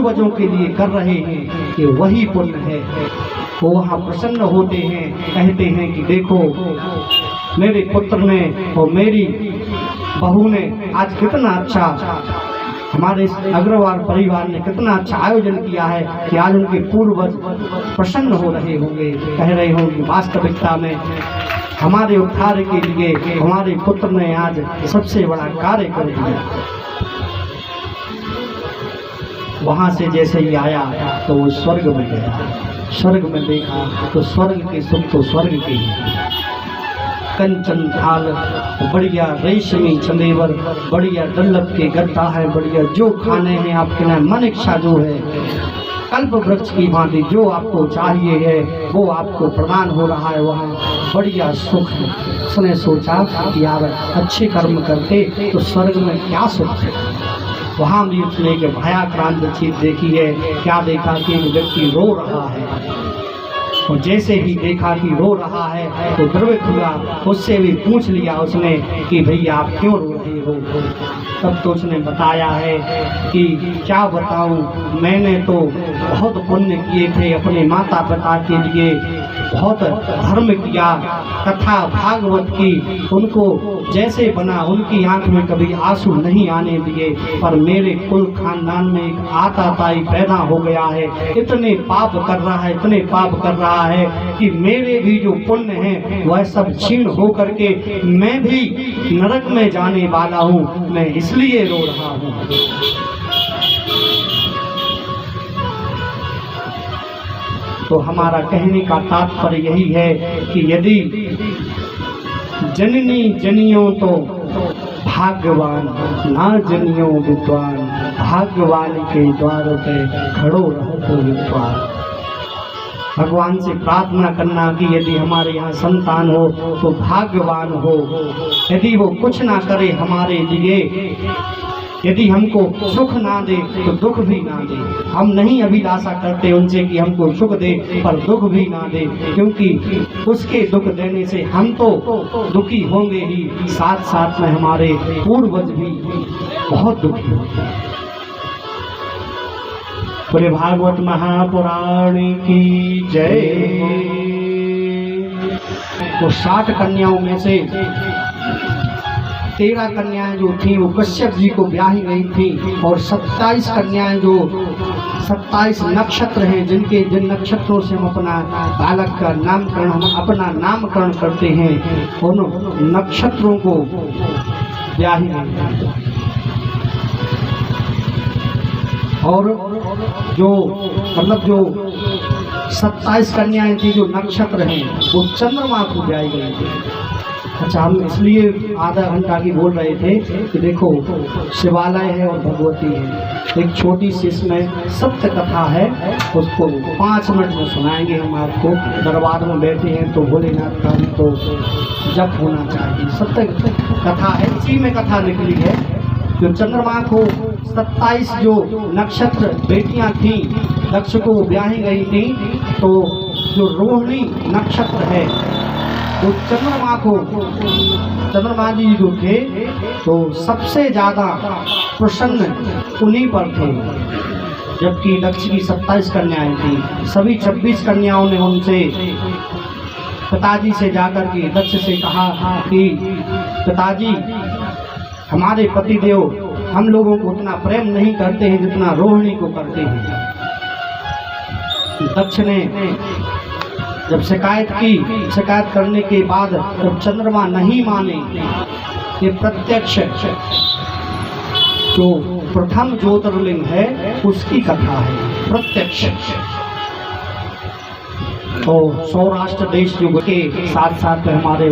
पूर्वजों के लिए कर रहे हैं कि वही पुण्य है। वो वहाँ प्रसन्न होते हैं, कहते हैं कि देखो मेरे पुत्र ने और मेरी बहू ने आज कितना अच्छा, हमारे इस अग्रवाल परिवार ने कितना अच्छा आयोजन किया है कि आज उनके पूर्वज प्रसन्न हो रहे होंगे, कह रहे होंगे वास्तविकता में हमारे उद्धार के लिए हमारे पुत्र ने आज सबसे बड़ा कार्य कर दिया। वहाँ से जैसे ही आया तो वो स्वर्ग में गया। स्वर्ग में देखा तो स्वर्ग के सुख तो स्वर्ग के ही, कंचन थाल, बढ़िया रेशमी चंदेवर, बढ़िया डल्लभ के गद्दा है, बढ़िया जो खाने हैं आपके ना मन इच्छा जो है, कल्प वृक्ष की भांति जो आपको चाहिए है वो आपको प्रदान हो रहा है। वहाँ बढ़िया सुख है। उसने सोचा कि यार अच्छे कर्म करते तो स्वर्ग में क्या सुख है। वहाँ भी उसने के भयाक्रांत चीज देखी है। क्या देखा कि एक व्यक्ति रो रहा है, और जैसे ही देखा कि रो रहा है तो द्रवित हुआ। उससे भी पूछ लिया उसने कि भैया आप क्यों रो रहे हो। तब तो उसने बताया है कि क्या बताऊं, मैंने तो बहुत पुण्य किए थे, अपने माता पिता के लिए बहुत धर्म किया, कथा भागवत की, उनको जैसे बना उनकी आंख में कभी आंसू नहीं आने दिए, पर मेरे कुल खानदान में एक आताताई पैदा हो गया है, इतने पाप कर रहा है, इतने पाप कर रहा है कि मेरे भी जो पुण्य हैं वह सब छीन हो करके मैं भी नरक में जाने वाला हूँ, मैं इसलिए रो रहा हूँ। तो हमारा कहने का तात्पर्य यही है कि यदि जननी जनियो तो भाग्यवान, ना जनियो विद्वान, भाग्यवान के द्वार पे खड़ो रहो तो विद्वान। भगवान से प्रार्थना करना कि यदि हमारे यहाँ संतान हो तो भाग्यवान हो, यदि वो कुछ ना करे हमारे लिए, यदि हमको सुख ना दे तो दुख भी ना दे। हम नहीं अभिलाषा करते उनसे कि हमको सुख दे, पर दुख भी ना दे, क्योंकि उसके दुख देने से हम तो दुखी होंगे ही, साथ साथ में हमारे पूर्वज भी बहुत दुखी होंगे। पूरे भागवत महापुराण की जय। तो 60 कन्याओं में से 13 कन्याएं जो थी वो कश्यप जी को ब्याही गई थी, और 27 कन्याएं जो 27 नक्षत्र हैं जिन नक्षत्रों से हम अपना बालक का नामकरण, हम अपना नामकरण करते हैं, उन नक्षत्रों को ब्याही गई। और जो मतलब जो 27 कन्याएं थी जो नक्षत्र हैं वो चंद्रमा को ब्याही गई थी। अच्छा, हम इसलिए आधा घंटा की बोल रहे थे कि देखो शिवालय है और भगवती है। एक छोटी सी इसमें सत्य कथा है, उसको 5 मिनट में सुनाएंगे हम आपको। दरबार में बैठे हैं तो भोलेनाथ का तो जप होना चाहिए। सत्य कथा है, इसी में कथा निकली है। जो चंद्रमा को 27 जो नक्षत्र बेटियां थी दक्ष को ब्याही गई थी, तो जो रोहिणी नक्षत्र है तो चंद्रमा जी जो थे तो सबसे ज़्यादा प्रसन्न उन्हीं पर थे, जबकि दक्ष की 27 कन्याएं थी। सभी 26 कन्याओं ने उनसे पिताजी से जाकर के दक्ष से कहा कि पिताजी, हमारे पतिदेव हम लोगों को उतना प्रेम नहीं करते हैं जितना रोहिणी को करते हैं। दक्ष ने जब शिकायत करने के बाद जब चंद्रमा नहीं माने, ये प्रत्यक्ष जो प्रथम ज्योतिर्लिंग है उसकी कथा है, प्रत्यक्ष। तो सौराष्ट्र देश जो के साथ साथ हमारे